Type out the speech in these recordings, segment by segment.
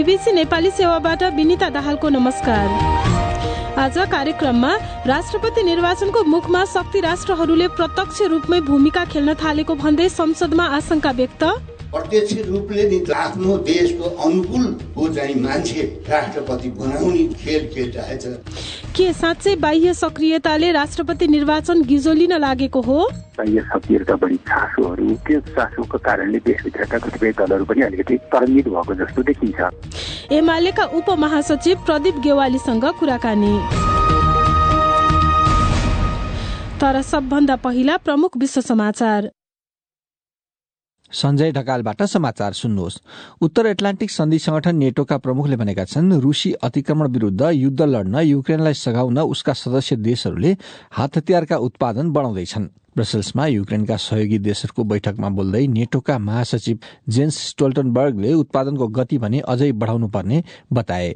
BBC Nepali सेवाबाट विनिता दाहालको नमस्कार। आज कार्यक्रममा राष्ट्रपति निर्वाचनको मुखमा शक्ति राष्ट्रहरूले प्रत्यक्ष रूपमै भूमिका खेल्न थालेको भन्दै संसदमा आशंका व्यक्त। प्रत्यक्ष रूपले नि आफ्नो देशको अनुकूलको चाहिँ मान्छे राष्ट्रपति बनाउने खेल खेलिरहेछ। के साँच्चै बाह्य सक्रियताले राष्ट्रपति निर्वाचन गिजोलिन लागेको हो? बाह्य शक्तिहरूका बढी चासोहरू, त्यो चासोको कारणले देशभित्रका कतिपय दलहरू पनि अलिकति तरङ्गित भएको जस्तो देखिन्छ। एमालेका उपमहासचिव प्रदीप गेवालीसँग कुराकानी। तर सबभन्दा पहिला प्रमुख विश्व समाचार। सञ्जय ढकालबाट समाचार सुन्नुहोस्। उत्तर एटलान्टिक सन्धि संगठन नेटोका प्रमुखले भनेका छन्, रूसी अतिक्रमण विरूद्ध युद्ध लड्न युक्रेनलाई सघाउन उसका सदस्य देशहरूले हात हतियारका उत्पादन बढाउँदैछन्। ब्रसेल्समा युक्रेनका सहयोगी देशहरूको बैठकमा बोल्दै नेटोका महासचिव जेन्स स्टोल्टनबर्गले उत्पादनको गति भने अझै बढाउनु पर्ने बताए।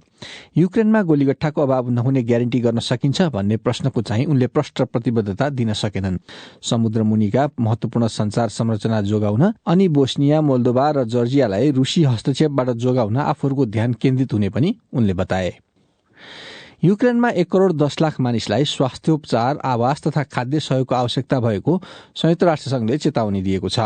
युक्रेनमा गोलीगट्ठाको अभाव नहुने ग्यारेन्टी गर्न सकिन्छ भन्ने प्रश्नको चाहिँ उनले प्रष्ट प्रतिबद्धता दिन सकेनन्। समुद्रमुनिका महत्वपूर्ण संचार संरचना जोगाउन अनि बोस्निया, मोल्दोभा र जर्जियालाई रूसी हस्तक्षेपबाट जोगाउन आफूहरूको ध्यान केन्द्रित हुने पनि उनले बताए। युक्रेनमा 1 करोड 10 लाख मानिसलाई स्वास्थ्योपचार, आवास तथा खाद्य सहयोगको आवश्यकता भएको संयुक्त राष्ट्रसंघले चेतावनी दिएको छ।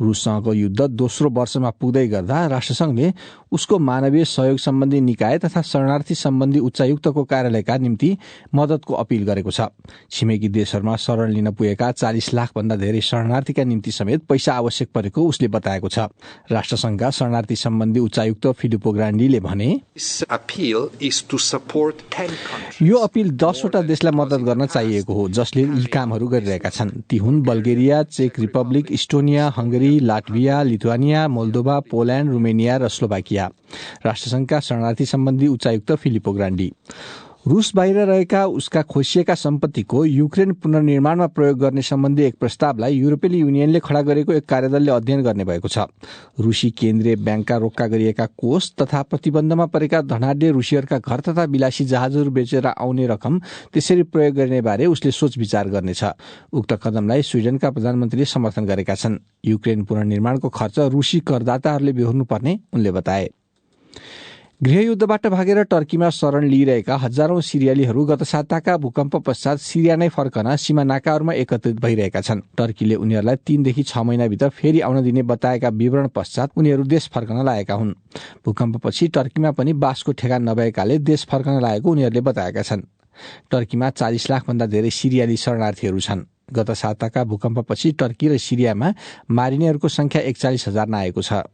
रूससँगको युद्ध दोस्रो वर्षमा पुग्दै गर्दा राष्ट्रसंघले उसको मानवीय सहयोग सम्बन्धी निकाय तथा शरणार्थी सम्बन्धी उच्चायुक्तको कार्यालयका निम्ति मद्दतको अपील गरेको छ। छिमेकी देशहरूमा शरण लिन पुगेका 40 लाख भन्दा धेरै शरणार्थीका निम्ति समेत पैसा आवश्यक परेको उसले बताएको छ। राष्ट्रसंघका शरणार्थी सम्बन्धी उच्चायुक्त फिलिपो ग्रान्डीले भने, यो अपील 10 वटा देशलाई मद्दत गर्न चाहिएको हो जसले यी कामहरू गरिरहेका छन्। ती हुन् बल्गेरिया, चेक Republic, Estonia, Hungary, Latvia, Lithuania, Moldova, Poland, Romania र स्लोभाकिया। राष्ट्रसंघका शरणार्थी सम्बन्धी उच्चायुक्त फिलिपो ग्रान्डी रूस बाहिर रहेका उसका खोसिएका सम्पत्तिको युक्रेन पुनर्निर्माणमा प्रयोग गर्ने सम्बन्धी एक प्रस्तावलाई युरोपेली युनियनले खडा गरेको एक कार्यदलले अध्ययन गर्ने भएको छ। रूसी केन्द्रीय ब्याङ्कका रोक्का गरिएका कोष तथा प्रतिबन्धमा परेका धनाढ्य रूसीहरूका घर तथा विलासी जहाजहरू बेचेर आउने रकम त्यसरी प्रयोग गर्ने बारे उसले सोच विचार गर्नेछ। उक्त कदमलाई स्विडेनका प्रधानमन्त्रीले समर्थन गरेका छन्। युक्रेन पुनर्निर्माणको खर्च रूसी करदाताहरूले बेहोर्नुपर्ने उनले बताए। गृहयुद्धबाट भागेर टर्कीमा शरण लिइरहेका हजारौं सिरियालीहरू गत साताका भूकम्प पश्चात सिरिया नै फर्कन सीमा नाकाहरूमा एकत्रित भइरहेका छन्। टर्कीले उनीहरूलाई 3 देखि 6 महिनाभित्र फेरि आउन दिने बताएका विवरण पश्चात उनीहरू देश फर्कन लागेका हुन्। भूकम्पपछि टर्कीमा पनि बासको ठेगान नभएकाले देश फर्कन लागेको उनीहरूले बताएका छन्। टर्कीमा 40 लाख भन्दा धेरै सिरियाली शरणार्थीहरू छन्। गत साताका भूकम्पपछि टर्की र सिरियामा मारिनेहरूको संख्या 41,000 नआएको छ।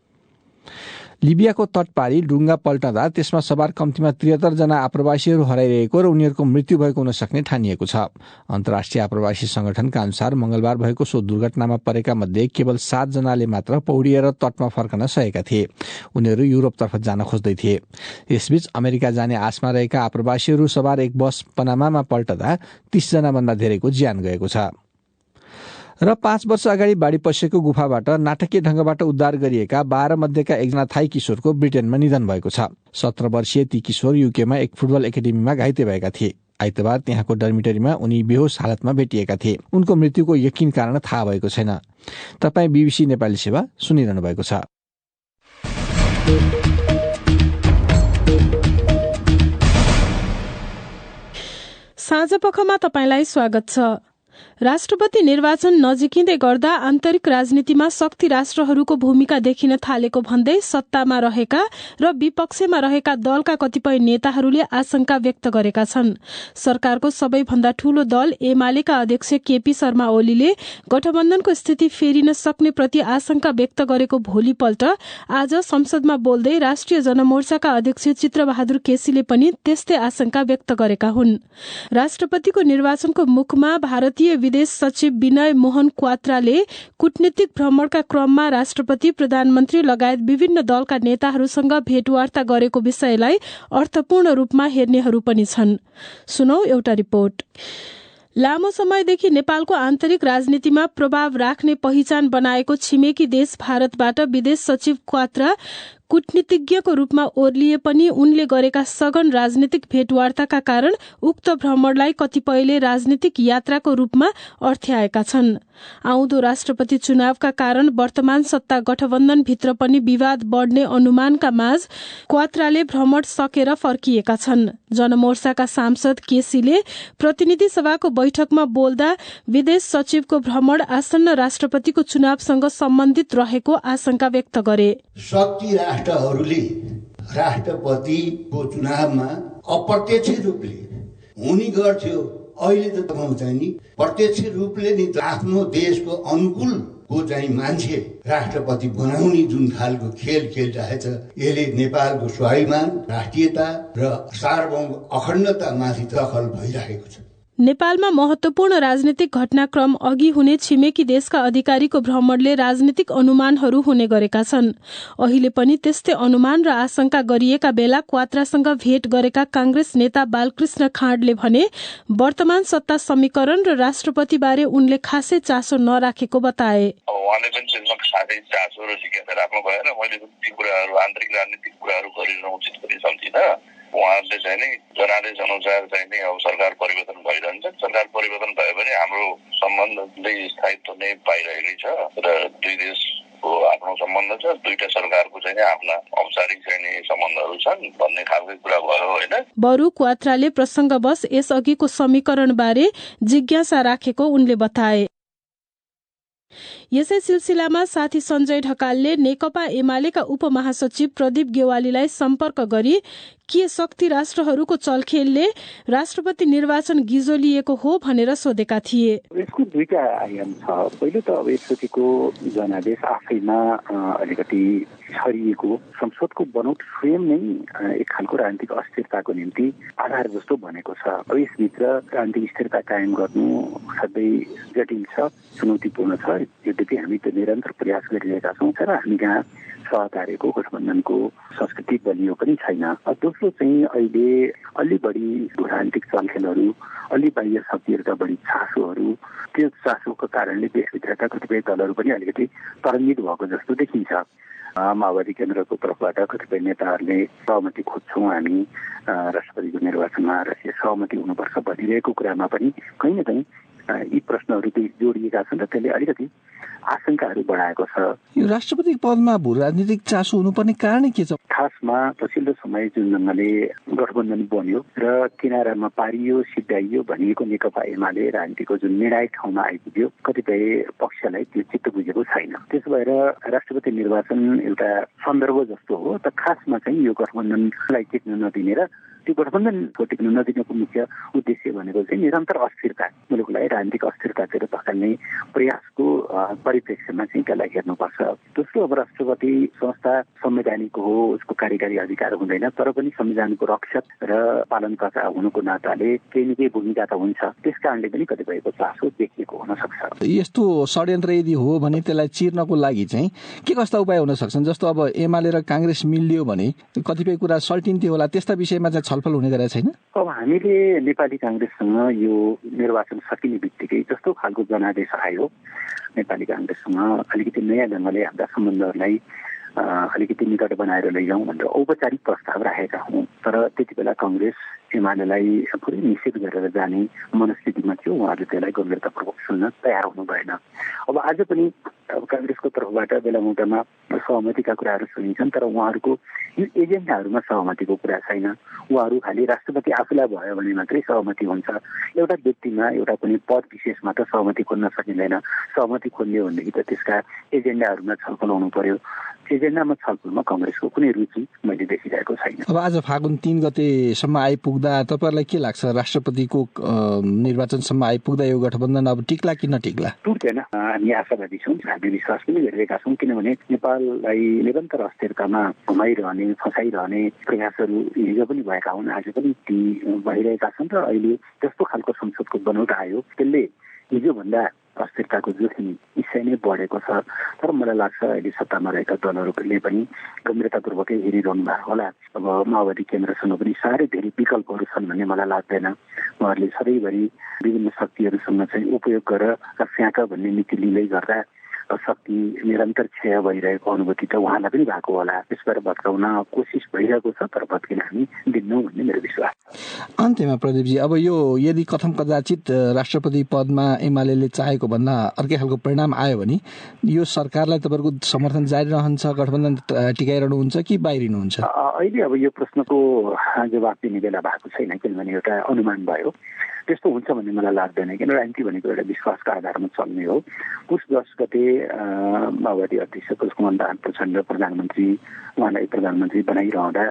लिबियाको तटपारी डुङ्गा पल्टँदा त्यसमा सवार कम्तीमा 73 जना आप्रवासीहरू हराइरहेको र उनीहरूको मृत्यु भएको हुन सक्ने ठानिएको छ। अन्तर्राष्ट्रिय आप्रवासी संगठनका अनुसार मंगलबार भएको सो दुर्घटनामा परेका मध्ये केवल 7 जनाले मात्र पौडिएर तटमा फर्कन सकेका थिए। उनीहरू युरोपतर्फ जान खोज्दै थिए। यसबीच अमेरिका जाने आशमा रहेका आप्रवासीहरू सवार एक बस पनामामा पल्टदा 30 जना भन्दा धेरैको ज्यान गएको छ। र 5 वर्ष अगाडि बाढी पसेको गुफाबाट नाटकीय ढंगबाट उद्धार गरिएका 12 मध्येका एकजना थाई किशोरको ब्रिटेनमा निधन भएको छ। 17 वर्षीय ती किशोर युकेमा एक फुटबल एकाडेमीमा घाइते भएका थिए। आइतबार त्यहाँको डर्मिटरीमा उनी बेहोस हालतमा भेटिएका थिए। उनको मृत्युको यकिन कारण थाहा भएको छैन। तपाईँ बीबीसी नेपाली सेवा सुनिरहनु भएको छ। साँझपखमा तपाईलाई स्वागत छ। राष्ट्रपति निर्वाचन नजिकिँदै गर्दा आन्तरिक राजनीतिमा शक्ति राष्ट्रहरूको भूमिका देखिन थालेको भन्दै सत्तामा रहेका र विपक्षमा रहेका दलका कतिपय नेताहरूले आशंका व्यक्त गरेका छन्। सरकारको सबैभन्दा ठूलो दल एमालेका अध्यक्ष केपी शर्मा ओलीले गठबन्धनको स्थिति फेरिन सक्ने प्रति आशंका व्यक्त गरेको भोलिपल्ट आज संसदमा बोल्दै राष्ट्रिय जनमोर्चाका अध्यक्ष चित्रबहादुर केसीले पनि त्यस्तै आशंका व्यक्त गरेका हुन्। राष्ट्रपतिको निर्वाचनको मुखमा भारतीय विदेश सचिव विनय मोहन क्वात्राले कूटनीतिक भ्रमणका क्रममा राष्ट्रपति, प्रधानमन्त्री लगायत विभिन्न दलका नेताहरूसँग भेटवार्ता गरेको विषयलाई अर्थपूर्ण रूपमा हेर्नेहरू पनि छन्। सुनौ एउटा रिपोर्ट। लामो समयदेखि नेपालको आन्तरिक राजनीतिमा प्रभाव राख्ने पहिचान बनाएको छिमेकी देश भारतबाट विदेश सचिव क्वात्रा कूटनीतिज्ञको रूपमा ओर्लिए पनि उनले गरेका सघन राजनीतिक भेटवार्ताका कारण उक्त भ्रमणलाई कतिपयले राजनीतिक यात्राको रूपमा अर्थ्याएका छन्। आउँदो राष्ट्रपति चुनावका कारण वर्तमान सत्ता गठबन्धनभित्र पनि विवाद बढ्ने अनुमानका माझ क्वात्राले भ्रमण सकेर फर्किएका छन्। जनमोर्चाका सांसद केसीले प्रतिनिधि सभाको बैठकमा बोल्दा विदेश सचिवको भ्रमण आसन्न राष्ट्रपतिको चुनावसँग सम्बन्धित रहेको आशंका व्यक्त गरे। शक्ति राष्ट्रहरूले राष्ट्रपतिको चुनावमा अप्रत्यक्ष रूपले हुने गर्थ्यो। अहिले त पाउँछ नि प्रत्यक्ष रूपले नि आफ्नो देशको अनुकूलको चाहिँ मान्छे राष्ट्रपति बनाउने जुन खालको खेल खेलिरहेछ, यसले नेपालको स्वाभिमान, राष्ट्रियता र सार्वभौम अखण्डतामाथि दखल भइरहेको छ। नेपालमा महत्वपूर्ण राजनीतिक घटनाक्रम अघि हुने छिमेकी देशका अधिकारीको भ्रमणले राजनीतिक अनुमानहरू हुने गरेका छन्। अहिले पनि त्यस्तै अनुमान र आशंका गरिएका बेला क्वात्रासँग भेट गरेका कांग्रेस नेता बालकृष्ण खाँडले भने वर्तमान सत्ता समीकरण र राष्ट्रपतिबारे उनले खासै चासो नराखेको बताए। उहाँले पनि त्यसमा खासै चासो र जिज्ञासा राख्नु भएन। मैले ती कुराहरू आन्तरिक राजनीतिक कुराहरू गरिरहनु उचित पनि सम्झिनँ। उहाँहरूले चाहिँ नि जनादेश अनुसार चाहिँ नि अब सरकार परिवर्तन भइरहन्छ। सरकार परिवर्तन भयो भने हाम्रो सम्बन्धले स्थायित्व नै पाइरहेकै छ र दुई देशको आफ्नो सम्बन्ध छ। दुईटा सरकारको चाहिँ आफ्ना औपचारिक चाहिँ नि सम्बन्धहरू छन् भन्ने खालको कुरा भयो होइन। बरु क्वात्राले प्रसङ्गवश यसअघिको समीकरणबारे जिज्ञासा राखेको उनले बताए। यसै सिलसिलामा साथी सञ्जय ढकालले नेकपा एमालेका उपमहासचिव प्रदीप गेवालीलाई सम्पर्क गरी के शक्ति राष्ट्रहरूको चलखेलले राष्ट्रपति निर्वाचन गिजोलिएको हो भनेर सोधेका थिए। यसको दुईटा आयाम छ। पहिलो त अब यसपछिको जनादेश आफैमा अलिकति छरिएको संसदको बनोट स्वयं नै एक खालको राजनीतिक अस्थिरताको निम्ति आधार जस्तो बनेको छ। अब यसभित्र राजनीतिक स्थिरता कायम गर्नु सधैँ जटिल छ, चुनौतीपूर्ण छ। यद्यपि हामी त निरन्तर प्रयास गरिरहेका छौँ र हामी कहाँ सहकार्यको गठबन्धनको संस्कृति बलियो पनि छैन। दोस्रो चाहिँ अहिले अलि बढी राजनीतिक चलखेलहरू, अलि बाह्य शक्तिहरूका बढी चासोहरू, त्यो चासोको कारणले देशभित्रका कतिपय दलहरू पनि अलिकति तरङ्गित भएको जस्तो देखिन्छ। माओवादी केन्द्रको तर्फबाट कतिपय नेताहरूले सहमति खोज्छौँ हामी राष्ट्रपतिको निर्वाचनमा र सहमति हुनुपर्छ भनिरहेको कुरामा पनि कहीँ न कहीँ यी प्रश्नहरू जोडिएका छन् र त्यसले अलिकति आशंकाहरू बढाएको छ। यो राष्ट्रपति पदमा भू राजनीतिक चासो हुनुपर्ने कारण के छ? खासमा पछिल्लो समय जुन ढङ्गले गठबन्धन बन्यो र किनारामा पारियो, सिद्धाइयो भनिएको नेकपा एमाले राजनीतिको जुन निर्णायक ठाउँमा आइपुग्यो, कतिपय पक्षलाई त्यो चित्त बुझेको छैन। त्यसो भएर राष्ट्रपति निर्वाचन एउटा सन्दर्भ जस्तो हो त खासमा चाहिँ यो गठबन्धनलाई टिक्न नदिने र त्यो गठबन्धनको टिक्न नदिनुको मुख्य उद्देश्य भनेको चाहिँ निरन्तर अस्थिरता, मुलुकलाई राजनीतिक अस्थिरतातिर धकेल्ने प्रयासको परिप्रेक्ष्यमा चाहिँ त्यसलाई हेर्नुपर्छ। दोस्रो, अब राष्ट्रपति संस्था संवैधानिक हो, उसको कार्यकारी अधिकार हुँदैन, तर पनि संविधानको रक्षक र पालनकर्ता हुनुको नाताले केही न केही भूमिका त हुन्छ। त्यस कारणले पनि कतिपयको चासो देखिएको हुन सक्छ। यस्तो षड्यन्त्र यदि हो भने त्यसलाई चिर्नको लागि चाहिँ के कस्ता उपाय हुन सक्छन्? जस्तो अब एमाले र कांग्रेस मिलियो भने कतिपय कुरा सल्टिन्थ्यो होला, त्यस्ता विषयमा चाहिँ छलफल हुने गरेको छैन? अब हामीले नेपाली कांग्रेससँग यो निर्वाचन सकिने बित्तिकै जस्तो खालको जनादेश आयो, नेपाली कांग्रेससँग अलिकति नयाँ ढङ्गले हाम्रा सम्बन्धहरूलाई अलिकति निकट बनाएर लैजाउँ भनेर औपचारिक प्रस्ताव राखेका हौँ। तर त्यति बेला कांग्रेस एमालेलाई पुरै निषेध गरेर जाने मनस्थितिमा थियो। उहाँहरूले त्यसलाई गम्भीरतापूर्वक सुन्न तयार हुनु भएन। अब आज पनि अब कांग्रेसको तर्फबाट बेला मुद्दामा सहमतिका कुराहरू सुनिन्छन्, तर उहाँहरूको यो एजेन्डाहरूमा सहमतिको कुरा छैन। उहाँहरू खालि राष्ट्रपति आफूलाई भयो भने मात्रै सहमति हुन्छ। एउटा व्यक्तिमा, एउटा कुनै पद विशेषमा त सहमति खोज्न सकिँदैन। सहमति खोज्यो भनेदेखि त त्यसका एजेन्डाहरूमा छलफल हुनु पर्यो। एजेन्डामा छलफलमा कांग्रेसको कुनै रुचि मैले देखिरहेको छैन। अब आज फागुन 3 गतेसम्म आइपुग्दा तपाईँहरूलाई के लाग्छ? राष्ट्रपतिको निर्वाचनसम्म आइपुग्दा यो गठबन्धन अब टिक्ला कि नटिक्ला? टुट्दैन, हामी आशावादी छौँ। हामी विश्वास पनि गरिरहेका छौँ, किनभने नेपाललाई निरन्तर अस्थिरतामा घुमाइरहने, फसाइरहने प्रयासहरू हिजो पनि भएका हुन्, आज पनि ती भइरहेका छन् र अहिले जस्तो खालको संसदको बनोट आयो त्यसले हिजोभन्दा अस्थिरताको जोखिम निश्चय नै बढेको छ। तर मलाई लाग्छ अहिले सत्तामा रहेका दलहरूले पनि गम्भीरतापूर्वकै हेरिरहनु भएको होला। अब माओवादी केन्द्रसँग पनि साह्रै धेरै विकल्पहरू छन् भन्ने मलाई लाग्दैन। उहाँहरूले सधैँभरि विभिन्न शक्तिहरूसँग चाहिँ उपयोग गरेर फ्याँक भन्ने नीति लिँदै गर्दा शक्ति निरन्तर क्षय भइरहेको अनुभूति त उहाँलाई पनि भएको होला। त्यसबाट भत्काउन कोसिस भइरहेको छ, तर भत्किन हामी दिन्नौँ भन्ने मेरो विश्वास छ। अन्त्यमा प्रदीपजी, अब यो यदि कथम कदाचित राष्ट्रपति पदमा एमाले चाहेको भन्दा अर्कै खालको परिणाम आयो भने यो सरकारलाई तपाईँहरूको समर्थन जारी रहन्छ, गठबन्धन टिकाइरहनुहुन्छ कि बाहिरिनुहुन्छ? अहिले अब यो प्रश्नको जवाब दिने बेला भएको छैन, किनभने एउटा अनुमान भयो। त्यस्तो हुन्छ भन्ने मलाई लाग्दैन, किन राजनीति भनेको एउटा विश्वासका आधारमा चल्ने हो। पुस 10 गते माओवादी अध्यक्ष पुष्पकमल दाहाल प्रचण्ड प्रधानमन्त्री, उहाँलाई प्रधानमन्त्री बनाइरहँदा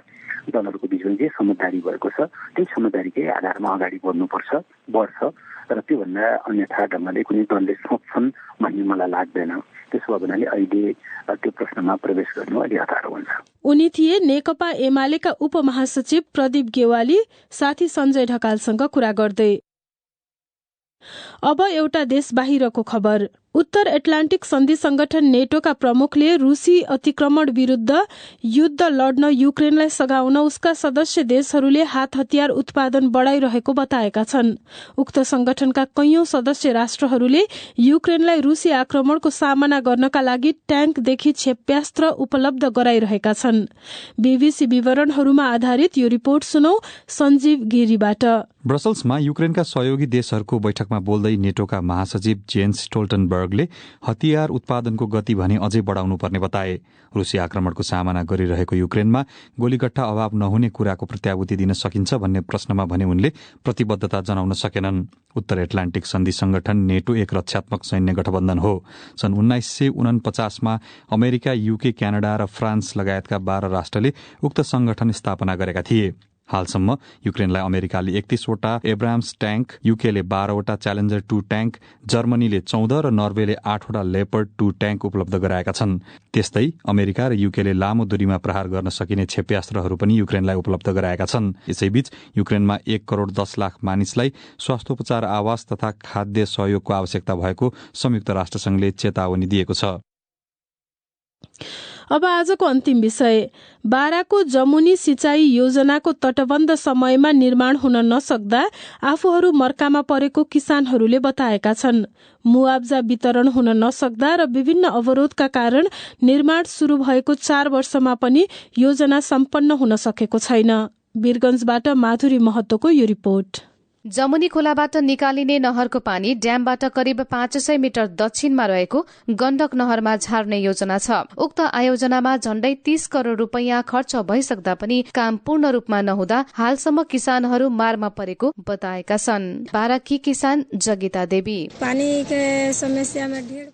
दलहरूको बिचमा जे समझदारी भएको छ त्यही समझदारीकै आधारमा अगाडि बढ्छ र त्योभन्दा अन्यथा ढङ्गले कुनै दलले सोच्छन् भन्ने मलाई लाग्दैन। त्यसो भयो भने अहिले त्यो प्रश्नमा प्रवेश गर्नु अलि हतारो हुन्छ। उनी थिए नेकपा एमालेका उपमहासचिव प्रदीप गेवाली, साथी सञ्जय ढकालसँग कुरा गर्दै। अब एउटा देश बाहिरको खबर। उत्तर एटलान्टिक सन्धि संगठन नेटोका प्रमुखले रूसी अतिक्रमण विरूद्ध युद्ध लड्न युक्रेनलाई सघाउन उसका सदस्य देशहरूले हात हतियार उत्पादन बढ़ाइरहेको बताएका छन्। उक्त संगठनका कैयौं सदस्य राष्ट्रहरूले युक्रेनलाई रूसी आक्रमणको सामना गर्नका लागि ट्याङ्कदेखि क्षेप्यास्त्र उपलब्ध गराइरहेका छन्। बीबीसी विवरणहरूमा आधारित यो रिपोर्ट सुनौ सञ्जीव गिरीबाट। ब्रसल्समा युक्रेनका सहयोगी देशहरूको बैठकमा बोल्दै नेटोका महासचिव जेन्स स्टोल्टनबर्गले हतियार उत्पादनको गति भने अझै बढ़ाउनु पर्ने बताए। रूसी आक्रमणको सामना गरिरहेको युक्रेनमा गोलीगट्टा अभाव नहुने कुराको प्रत्याभूति दिन सकिन्छ भन्ने प्रश्नमा भने उनले प्रतिबद्धता जनाउन सकेनन्। उत्तर एटलान्टिक सन्धि संगठन नेटो एक रक्षात्मक सैन्य गठबन्धन हो। सन् 1949 मा अमेरिका, युके, क्यानाडा र फ्रान्स लगायतका 12 राष्ट्रले उक्त संगठन स्थापना गरेका थिए। हालसम्म युक्रेनलाई अमेरिकाले 31 वटा एब्राम्स ट्याङ्क, युकेले 12 वटा च्यालेन्जर 2 ट्याङ्क, जर्मनीले 14 र नर्वेले 8 वटा लेपर्ड 2 ट्याङ्क उपलब्ध गराएका छन्। त्यस्तै अमेरिका र युकेले लामो दूरीमा प्रहार गर्न सकिने क्षेप्यास्त्रहरू पनि युक्रेनलाई उपलब्ध गराएका छन्। यसैबीच युक्रेनमा 1 करोड़ 10 लाख मानिसलाई स्वास्थ्योपचार, आवास तथा खाद्य सहयोगको आवश्यकता भएको संयुक्त राष्ट्रसंघले चेतावनी दिएको छ। अब आजको अन्तिम विषय। बाराको जमुनी सिंचाई योजनाको तटबन्ध समयमा निर्माण हुन नसक्दा आफूहरू मर्कामा परेको किसानहरूले बताएका छन्। मुआब्जा वितरण हुन नसक्दा र विभिन्न अवरोधका कारण निर्माण शुरू भएको 4 वर्षमा पनि योजना सम्पन्न हुन सकेको छैन। वीरगंजबाट माधुरी महतोको यो रिपोर्ट। जमुनी खोलाबाट निकालिने नहरको पानी ड्यामबाट करिब 500 मिटर दक्षिणमा रहेको गण्डक नहरमा झार्ने योजना छ। उक्त आयोजनामा झण्डै 30 करोड़ रूपैयाँ खर्च भइसक्दा पनि काम पूर्ण रूपमा नहुँदा हालसम्म किसानहरू मारमा परेको बताएका छन्। बाराकी किसान जगिता देवी,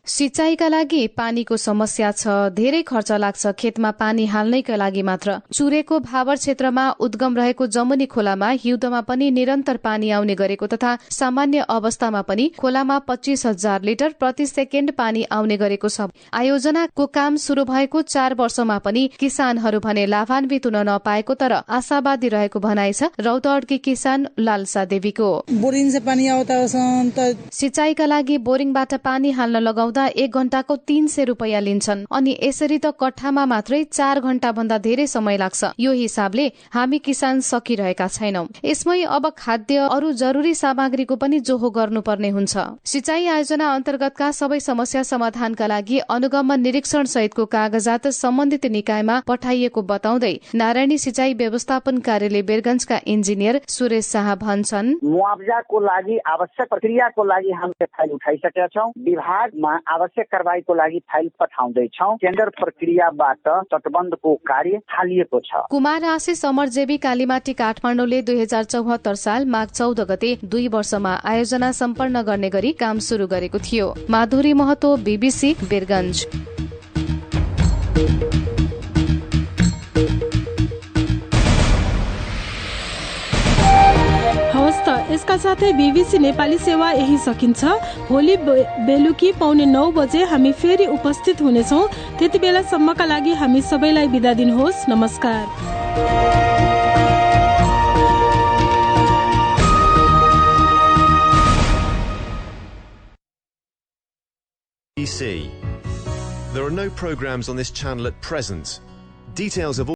सिंचाईका लागि पानीको समस्या छ, धेरै खर्च लाग्छ। खेतमा पानी हाल्नैका लागि मात्र। चुरेको भावर क्षेत्रमा उद्गम रहेको जमुनी खोलामा हिउँदमा पनि निरन्तर पानी आउने गरेको तथा सामान्य अवस्थामा पनि खोलामा 25,000 लिटर प्रति सेकेन्ड पानी आउने गरेको छ। आयोजनाको काम शुरू भएको 4 वर्षमा पनि किसानहरू भने लाभान्वित हुन नपाएको तर आशावादी रहेको भनाइ छ रौतहटकी किसान लालसा देवीको। सिंचाईका लागि बोरिङबाट पानी हाल्न लगाउँदा 1 घण्टाको 300 रूपैयाँ लिन्छन्, अनि यसरी त कट्ठामा मात्रै 4 घण्टा भन्दा धेरै समय लाग्छ। यो हिसाबले हामी किसान सकिरहेका छैनौं। यसमै अब खाद्य अरू जरूरी सामग्रीको पनि जोहो गर्नुपर्ने हुन्छ। सिंचाई आयोजना अन्तर्गतका सबै समस्या समाधानका लागि अनुगमन निरीक्षण सहितको कागजात सम्बन्धित निकायमा पठाइएको बताउँदै नारायणी सिंचाई व्यवस्थापन कार्यालय वीरगंजका इन्जिनियर सुरेश शाह भन्छन्, मुआवजाको लागि आवश्यक प्रक्रियाको लागि हामीले फाइल उठाइसकेका छौं। विभागमा आवश्यक कारबाहीको लागि फाइल पठाउँदैछौं। टेन्डर प्रक्रियाबाट तटबन्धको कार्य थालिएको छ। कुमार आशिष अमरजेवी कालीमाटी काठमाडौँले 2074 साल माघ 14 गते 2 वर्षमा आयोजना सम्पन्न गर्ने गरी काम शुरू गरेको थियो। माधुरी महतो, बीबीसी, वीरगंज। हवस् त, यसका साथै बीबीसी नेपाली सेवा यही सकिन्छ। भोलि बेलुकी 9:15 बजे हामी फेरि उपस्थित हुनेछौं। त्यति बेलासम्मका लागि हामी सबैलाई बिदा दिनुहोस्। नमस्कार। There are no programs on this channel at present. Details of all